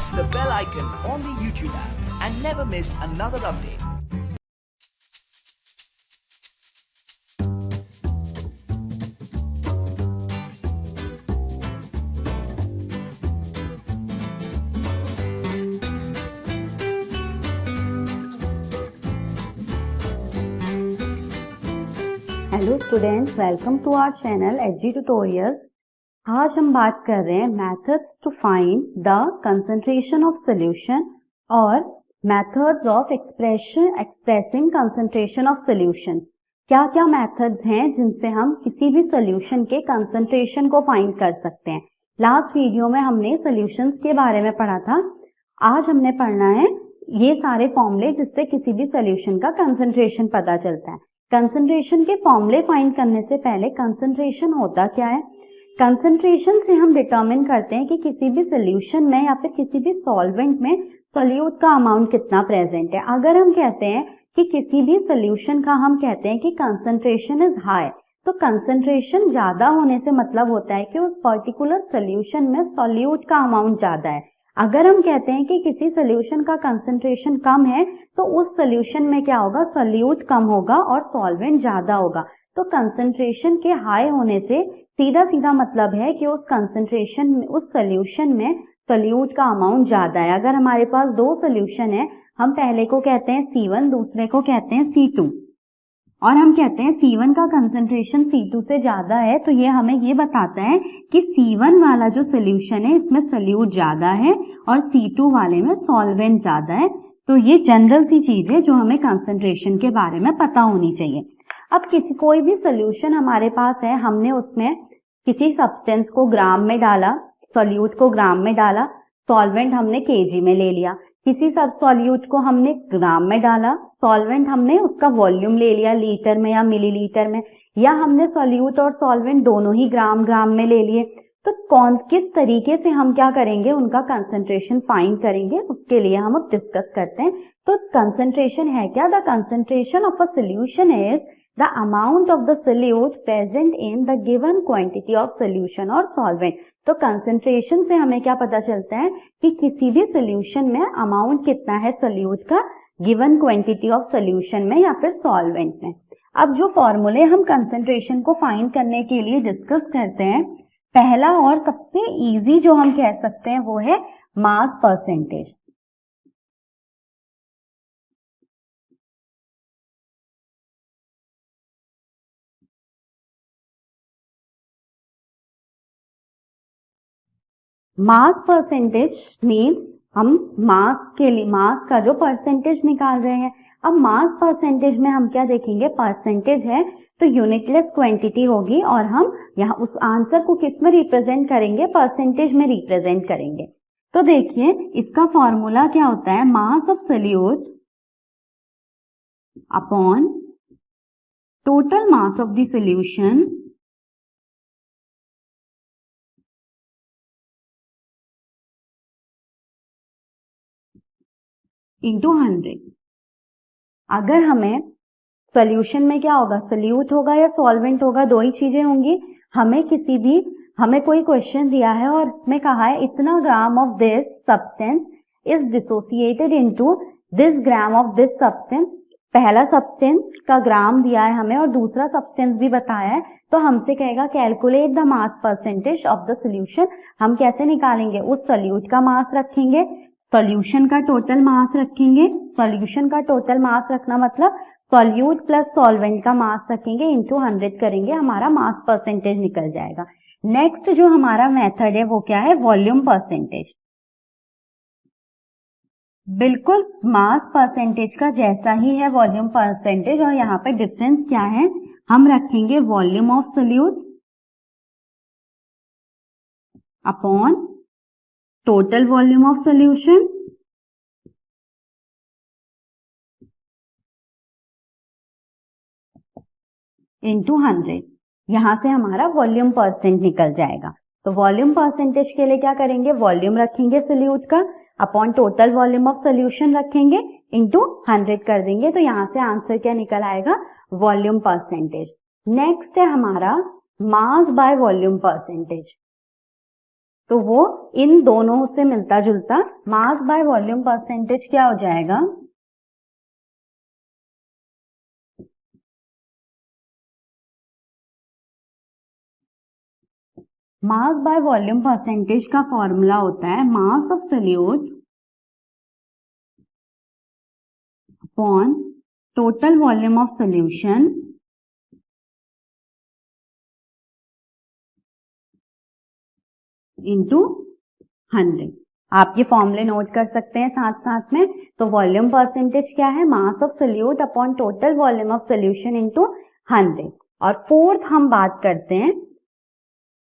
press the bell icon on the YouTube app and never miss another update. Hello students, welcome to our channel H G tutorials. आज हम बात कर रहे हैं methods to find the concentration of solution और methods of expressing concentration of solution. क्या क्या methods हैं जिनसे हम किसी भी सॉल्यूशन के कंसंट्रेशन को फाइंड कर सकते हैं। लास्ट वीडियो में हमने सॉल्यूशंस के बारे में पढ़ा था। आज हमने पढ़ना है ये सारे फॉर्मूले जिससे किसी भी सॉल्यूशन का कंसंट्रेशन पता चलता है। कंसंट्रेशन के फॉर्मूले फाइंड करने से पहले कंसंट्रेशन होता क्या है? कंसंट्रेशन से हम डिटरमिन करते हैं कि किसी भी सॉल्यूशन में या फिर किसी भी सॉल्वेंट में सोल्यूट का अमाउंट कितना प्रेजेंट है। अगर हम कहते हैं कि किसी भी सॉल्यूशन का हम कहते हैं कि कंसंट्रेशन इज हाई, तो कंसंट्रेशन ज्यादा होने से मतलब होता है कि उस पर्टिकुलर सॉल्यूशन में सोल्यूट का अमाउंट ज्यादा है। अगर हम कहते हैं कि किसी सॉल्यूशन का कंसंट्रेशन कम है तो उस सॉल्यूशन में क्या होगा, सोल्यूट कम होगा और सॉल्वेंट ज्यादा होगा। तो कंसंट्रेशन के हाई होने से सीधा सीधा मतलब है कि उस कंसंट्रेशन में, उस सॉल्यूशन में सोल्यूट का अमाउंट ज्यादा है। अगर हमारे पास दो सॉल्यूशन है, हम पहले को कहते हैं C1, दूसरे को कहते हैं C2, और हम कहते हैं C1 का कंसंट्रेशन C2 से ज्यादा है, तो ये हमें ये बताता है कि C1 वाला जो सॉल्यूशन है इसमें सोल्यूट ज्यादा है और C2 वाले में सॉल्वेंट ज्यादा है। तो ये जनरल सी चीज है जो हमें कंसंट्रेशन के बारे में पता होनी चाहिए। अब कोई भी सॉल्यूशन हमारे पास है, हमने उसमें किसी सब्सटेंस को ग्राम में डाला, सोल्यूट को ग्राम में डाला, सॉल्वेंट हमने केजी में ले लिया। किसी सब सॉल्यूट को हमने ग्राम में डाला, सॉल्वेंट हमने उसका वॉल्यूम ले लिया लीटर में या मिलीलीटर में, या हमने सॉल्यूट और सॉल्वेंट दोनों ही ग्राम ग्राम में ले लिए। तो किस तरीके से हम क्या करेंगे, उनका कंसंट्रेशन फाइंड करेंगे, उसके लिए हम अब डिस्कस करते हैं। तो कंसंट्रेशन है क्या? The concentration of a solution is the amount of the solute present in the given quantity of solution और सॉल्वेंट। तो कंसंट्रेशन से हमें क्या पता चलता है कि किसी भी सॉल्यूशन में अमाउंट कितना है सोल्यूट का गिवन क्वांटिटी ऑफ सॉल्यूशन में या फिर सॉल्वेंट में। अब जो फॉर्मूले हम कंसंट्रेशन को फाइंड करने के लिए डिस्कस करते हैं, पहला और सबसे इजी जो हम कह सकते हैं वो है mass percentage. Mass percentage means हम मास के लिए मास का जो परसेंटेज निकाल रहे हैं। अब मास परसेंटेज में हम क्या देखेंगे, परसेंटेज है तो यूनिटलेस क्वांटिटी होगी और हम यहाँ उस आंसर को किस में रिप्रेजेंट करेंगे, परसेंटेज में रिप्रेजेंट करेंगे। तो देखिए इसका फॉर्मूला क्या होता है, mass of solute upon total mass of the solution into 100। अगर हमें सॉल्यूशन में क्या होगा, सोल्यूट होगा या सॉल्वेंट होगा, दो ही चीजें होंगी। हमें कोई क्वेश्चन दिया है और इसमें कहा है इतना gram of this substance is dissociated into this gram of this substance. पहला सब्सटेंस का ग्राम दिया है हमें और दूसरा सब्सटेंस भी बताया है, तो हमसे कहेगा calculate the mass percentage of the solution. हम कैसे निकालेंगे, उस सोल्यूट का मास रखेंगे, सॉल्यूशन का टोटल मास रखेंगे। सॉल्यूशन का टोटल मास रखना मतलब सोल्यूट प्लस सॉल्वेंट का मास रखेंगे, इंटू 100 करेंगे, हमारा मास परसेंटेज निकल जाएगा। नेक्स्ट जो हमारा मेथड है वो क्या है, वॉल्यूम परसेंटेज। बिल्कुल मास परसेंटेज का जैसा ही है वॉल्यूम परसेंटेज, और यहाँ पे डिफरेंस क्या है, हम रखेंगे volume of solute upon total volume of solution into 100। यहां से हमारा वॉल्यूम परसेंट निकल जाएगा। तो वॉल्यूम परसेंटेज के लिए क्या करेंगे, वॉल्यूम रखेंगे सोल्यूट का upon total volume of solution रखेंगे इंटू 100 कर देंगे। तो यहां से आंसर क्या निकल आएगा, वॉल्यूम परसेंटेज। नेक्स्ट है हमारा मास बाय वॉल्यूम परसेंटेज। तो वो इन दोनों से मिलता जुलता मास बाय वॉल्यूम परसेंटेज क्या हो जाएगा, मास बाय वॉल्यूम परसेंटेज का फॉर्मूला होता है mass of solute upon total volume of solution into 100। आप ये फॉर्मूले नोट कर सकते हैं साथ साथ में। तो वॉल्यूम परसेंटेज क्या है, mass of solute upon total volume of solution into 100। और फोर्थ हम बात करते हैं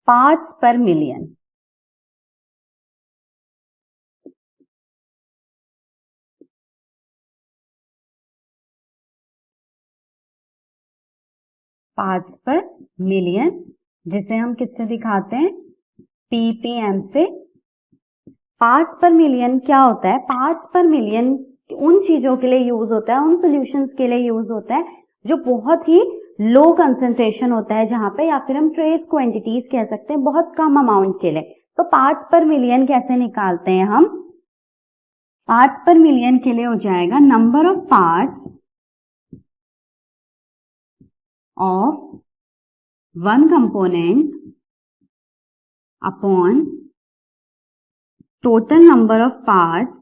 पार्ट्स पर मिलियन। पार्ट्स पर मिलियन, जिसे हम किससे दिखाते हैं, ppm से। पार्ट्स पर मिलियन क्या होता है, पार्ट्स पर मिलियन उन चीजों के लिए यूज होता है, उन सॉल्यूशंस के लिए यूज होता है जो बहुत ही लो कंसंट्रेशन होता है जहां पे, या फिर हम ट्रेस क्वांटिटीज कह सकते हैं, बहुत कम अमाउंट के लिए। तो पार्ट्स पर मिलियन कैसे निकालते हैं हम, पार्ट्स पर मिलियन के लिए हो जाएगा number of parts of one component upon total number of parts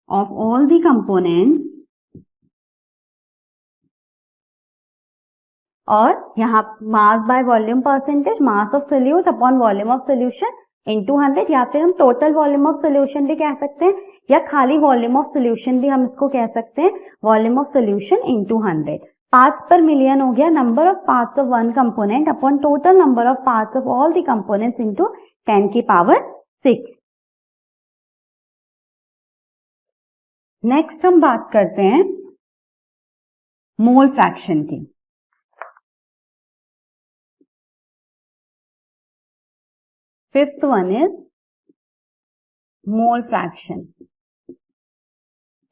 of all the components, और यहाँ mass by volume percentage, mass of solute upon volume of solution into 100, या फिर हम टोटल वॉल्यूम ऑफ सोल्यूशन भी कह सकते हैं, या खाली वॉल्यूम ऑफ सोल्यूशन भी हम इसको कह सकते हैं, volume of solution into 100। Parts पर मिलियन हो गया number of parts of one component upon total number of parts of all the components into 10 की पावर 6। नेक्स्ट हम बात करते हैं मोल फ्रैक्शन की। Fifth one is mole fraction.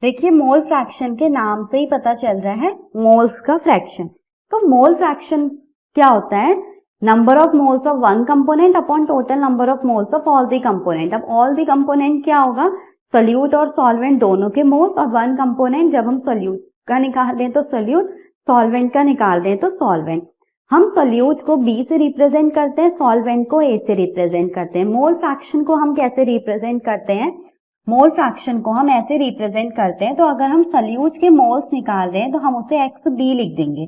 देखिए मोल फ्रैक्शन के नाम से ही पता चल रहा है मोल्स का फ्रैक्शन। तो मोल फ्रैक्शन क्या होता है, number of moles of one component upon total number of moles of all the component. अब ऑल द कंपोनेंट क्या होगा, सोल्यूट और सॉल्वेंट दोनों के मोल्स, और वन कंपोनेंट जब हम सोल्यूट का निकाल दें तो सोल्यूट, सॉल्वेंट का निकाल दें तो सॉल्वेंट। हम सोल्यूट को B से रिप्रेजेंट करते हैं, सॉल्वेंट को A से रिप्रेजेंट करते हैं। मोल फ्रैक्शन को हम कैसे रिप्रेजेंट करते हैं, मोल फ्रैक्शन को हम ऐसे रिप्रेजेंट करते हैं, तो अगर हम सोल्यूट के मोल्स निकाल रहे हैं तो हम उसे XB लिख देंगे।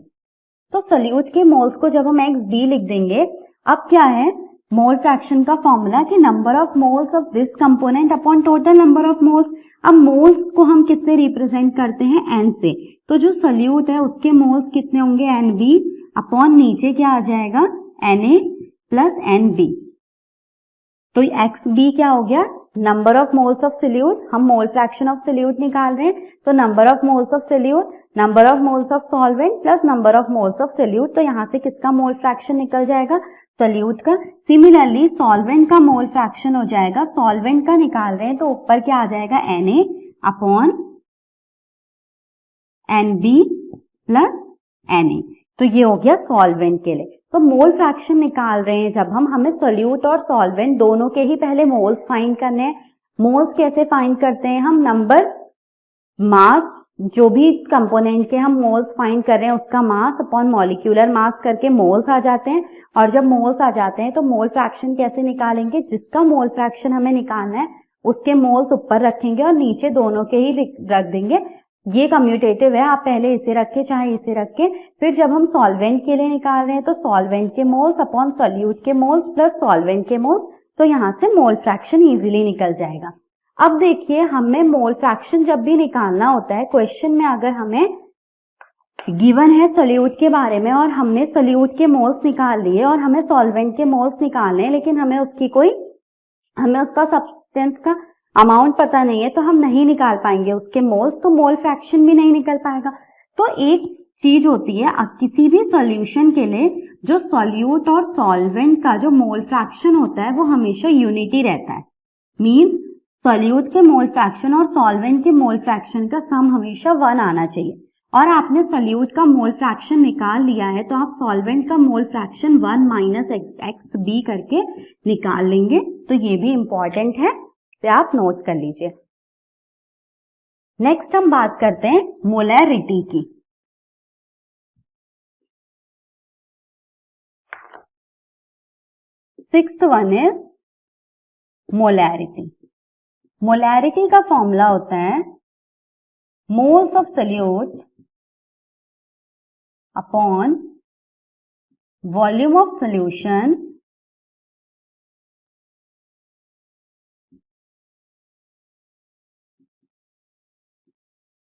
तो सोल्यूट के मोल्स को जब हम XB लिख देंगे, अब क्या है मोल फ्रैक्शन का फॉर्मूला कि number of moles of this component upon total number of moles. अब मोल्स को हम किससे रिप्रेजेंट करते हैं, N से। तो जो सोल्यूट है उसके मोल्स कितने होंगे, NB अपॉन नीचे क्या आ जाएगा, Na प्लस NB। तो XB क्या हो गया, number of moles of solute. हम मोल फ्रैक्शन ऑफ सोल्यूट निकाल रहे हैं, तो number of moles of solute, number of moles of solvent plus number of moles of solute. तो यहाँ से किसका मोल फ्रैक्शन निकल जाएगा, सोल्यूट का। सिमिलरली सॉल्वेंट का मोल फ्रैक्शन हो जाएगा, सॉल्वेंट का निकाल रहे हैं तो ऊपर क्या आ जाएगा, Na upon NB plus Na। तो ये हो गया सॉल्वेंट के लिए। तो मोल फ्रैक्शन निकाल रहे हैं जब हम, हमें सोल्यूट और सॉल्वेंट दोनों के ही पहले मोल्स फाइंड करने हैं। मोल्स कैसे फाइंड करते हैं हम, नंबर मास, जो भी कंपोनेंट के हम मोल्स फाइंड कर रहे हैं उसका मास अपॉन मॉलिक्यूलर मास करके मोल्स आ जाते हैं। और जब मोल्स आ जाते हैं तो मोल फ्रैक्शन कैसे निकालेंगे, जिसका मोल फ्रैक्शन हमें निकालना है उसके मोल्स ऊपर रखेंगे और नीचे दोनों के ही रख देंगे। ये कम्यूटेटिव है, आप पहले इसे रखें चाहे इसे रखें। फिर जब हम सॉल्वेंट के लिए निकाल रहे हैं तो सॉल्वेंट के मोल्स अपॉन सोल्यूट के मोल्स प्लस सॉल्वेंट के मोल्स, तो यहाँ से मोल फ्रैक्शन इजीली निकल जाएगा। अब देखिए हमें मोल फ्रैक्शन जब भी निकालना होता है, क्वेश्चन में अगर हमें गिवन है सोल्यूट के बारे में और हमने सोल्यूट के मोल्स निकाल लिए और हमें सॉल्वेंट के मोल्स निकालने हैं, लेकिन हमें उसका सब्सटेंस का अमाउंट पता नहीं है, तो हम नहीं निकाल पाएंगे उसके मोल्स, तो मोल फ्रैक्शन भी नहीं निकल पाएगा। तो एक चीज होती है, किसी भी सॉल्यूशन के लिए जो सोल्यूट और सॉल्वेंट का जो मोल फ्रैक्शन होता है वो हमेशा यूनिटी रहता है। मींस सोल्यूट के मोल फ्रैक्शन और सॉल्वेंट के मोल फ्रैक्शन का सम हमेशा 1 आना चाहिए। और आपने सोल्यूट का मोल फ्रैक्शन निकाल लिया है, तो आप सॉल्वेंट का मोल फ्रैक्शन 1 माइनस XB करके निकाल लेंगे। तो ये भी इंपॉर्टेंट है, तो आप नोट कर लीजिए। नेक्स्ट हम बात करते हैं मोलैरिटी की। Sixth one is molarity. Molarity का फॉर्मूला होता है moles of solute upon volume of solution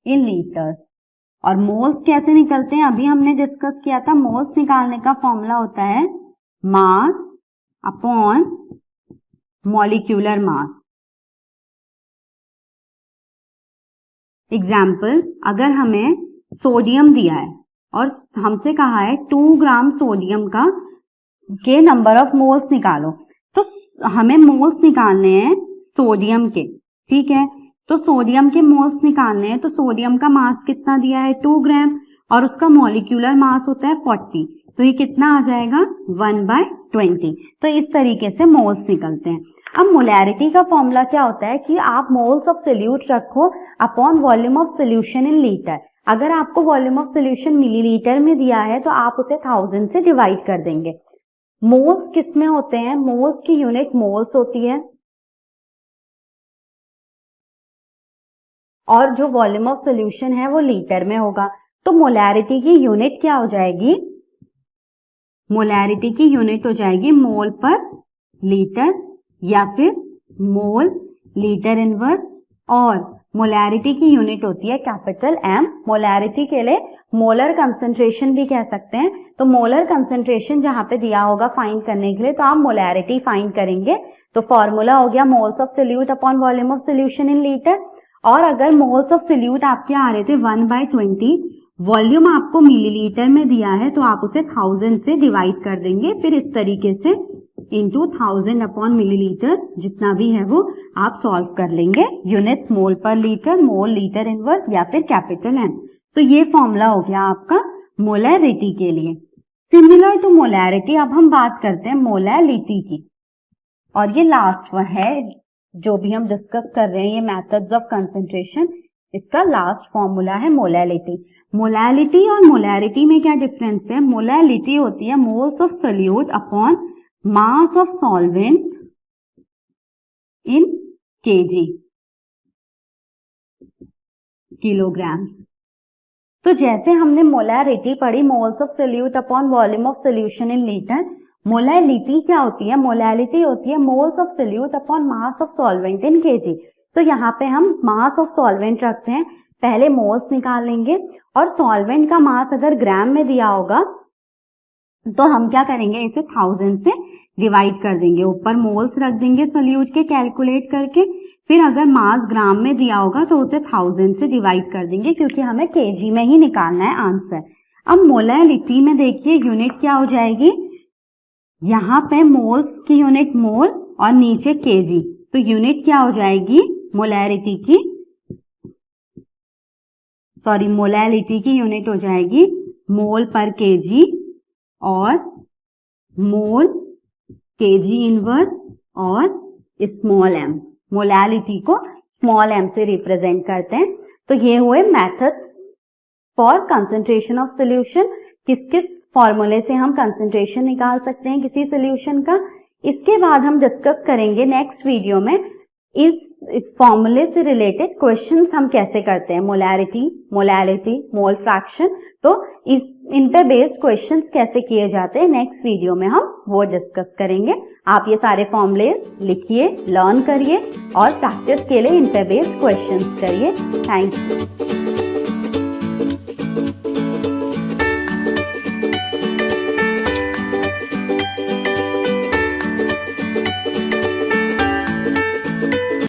in litres. और मोल्स कैसे निकलते हैं अभी हमने डिस्कस किया था। मोल्स निकालने का फॉर्मूला होता है mass upon molecular mass. Example, अगर हमें सोडियम दिया है और हमसे कहा है 2 ग्राम सोडियम के नंबर ऑफ मोल्स निकालो, तो हमें मोल्स निकालने हैं सोडियम के, ठीक है। तो सोडियम के मोल्स निकालने हैं, तो सोडियम का मास कितना दिया है 2 ग्राम और उसका मॉलिक्यूलर मास होता है 40, तो ये कितना आ जाएगा 1/20। तो इस तरीके से मोल्स निकलते हैं। अब मोलैरिटी का फॉर्मूला क्या होता है कि आप मोल्स ऑफ सोल्यूट रखो upon volume of solution in litre. अगर आपको वॉल्यूम ऑफ सोल्यूशन मिलीलीटर में दिया है तो आप उसे 1000 से डिवाइड कर देंगे। मोल्स किस में होते हैं? मोल्स की यूनिट मोल्स होती है और जो वॉल्यूम ऑफ सोल्यूशन है वो लीटर में होगा। तो मोलैरिटी की यूनिट क्या हो जाएगी? मोलैरिटी की यूनिट हो जाएगी मोल पर लीटर या फिर मोल लीटर इनवर्स, और मोलैरिटी की यूनिट होती है कैपिटल M। मोलैरिटी के लिए मोलर कंसंट्रेशन भी कह सकते हैं। तो मोलर कंसंट्रेशन जहां पे दिया होगा फाइंड करने के लिए, तो आप मोलैरिटी फाइंड करेंगे। तो फॉर्मूला हो गया moles of solute upon volume of solution in litre. और अगर मोल्स ऑफ सोल्यूट आपके आ रहे थे 1/20, वॉल्यूम आपको मिलीलीटर में दिया है तो आप उसे 1000 से डिवाइड कर देंगे। फिर इस तरीके से इंटू 1000 अपॉन मिलीलीटर जितना भी है वो आप सॉल्व कर लेंगे। यूनिट्स मोल पर लीटर, मोल लीटर इनवर्स या फिर कैपिटल M। तो ये फॉर्मूला हो गया आपका मोलैरिटी के लिए। सिमिलर टू मोलैरिटी अब हम बात करते हैं मोलैलिटी की, और ये लास्ट वन है जो भी हम डिस्कस कर रहे हैं, ये मेथड्स ऑफ कंसंट्रेशन, इसका लास्ट फॉर्मूला है मोलैलिटी। मोलैलिटी और मोलैरिटी में क्या डिफरेंस है? मोलैलिटी होती है moles of solute upon mass of solvent in kg, kilogram. तो जैसे हमने मोलैरिटी पढ़ी moles of solute upon volume of solution in litre, molality क्या होती है? मोलैलिटी होती है moles of solute upon mass of solvent in kg। तो यहाँ पे हम मास ऑफ सॉल्वेंट रखते हैं, पहले मोल्स निकाल लेंगे, और सॉल्वेंट का मास अगर ग्राम में दिया होगा तो हम क्या करेंगे, इसे 1000 से डिवाइड कर देंगे, ऊपर मोल्स रख देंगे सोल्यूट के कैलकुलेट करके। फिर अगर मास ग्राम में दिया होगा तो उसे 1000 से डिवाइड कर देंगे, क्योंकि हमें kg में ही निकालना है आंसर। अब मोलैलिटी में देखिए यूनिट क्या हो जाएगी, यहाँ पे मोल्स की यूनिट मोल और नीचे kg, तो यूनिट क्या हो जाएगी मोलैरिटी की, मोलैलिटी की यूनिट हो जाएगी मोल पर kg और मोल kg इनवर्स और स्मॉल m। मोलैलिटी को स्मॉल m से रिप्रेजेंट करते हैं। तो ये हुए methods for concentration of solution. किस किस फॉर्मूले से हम कंसंट्रेशन निकाल सकते हैं किसी सॉल्यूशन का, इसके बाद हम डिस्कस करेंगे नेक्स्ट वीडियो में इस फॉर्मूले से रिलेटेड क्वेश्चंस हम कैसे करते हैं, मोलैरिटी, मोलैलिटी, मोल फ्रैक्शन। तो इन पे बेस्ड क्वेश्चंस कैसे किए जाते हैं नेक्स्ट वीडियो में हम वो डिस्कस करेंगे। आप ये सारे फॉर्मूले लिखिए, लर्न करिए और प्रैक्टिस के लिए इन पे बेस्ड क्वेश्चंस करिए। Thank you.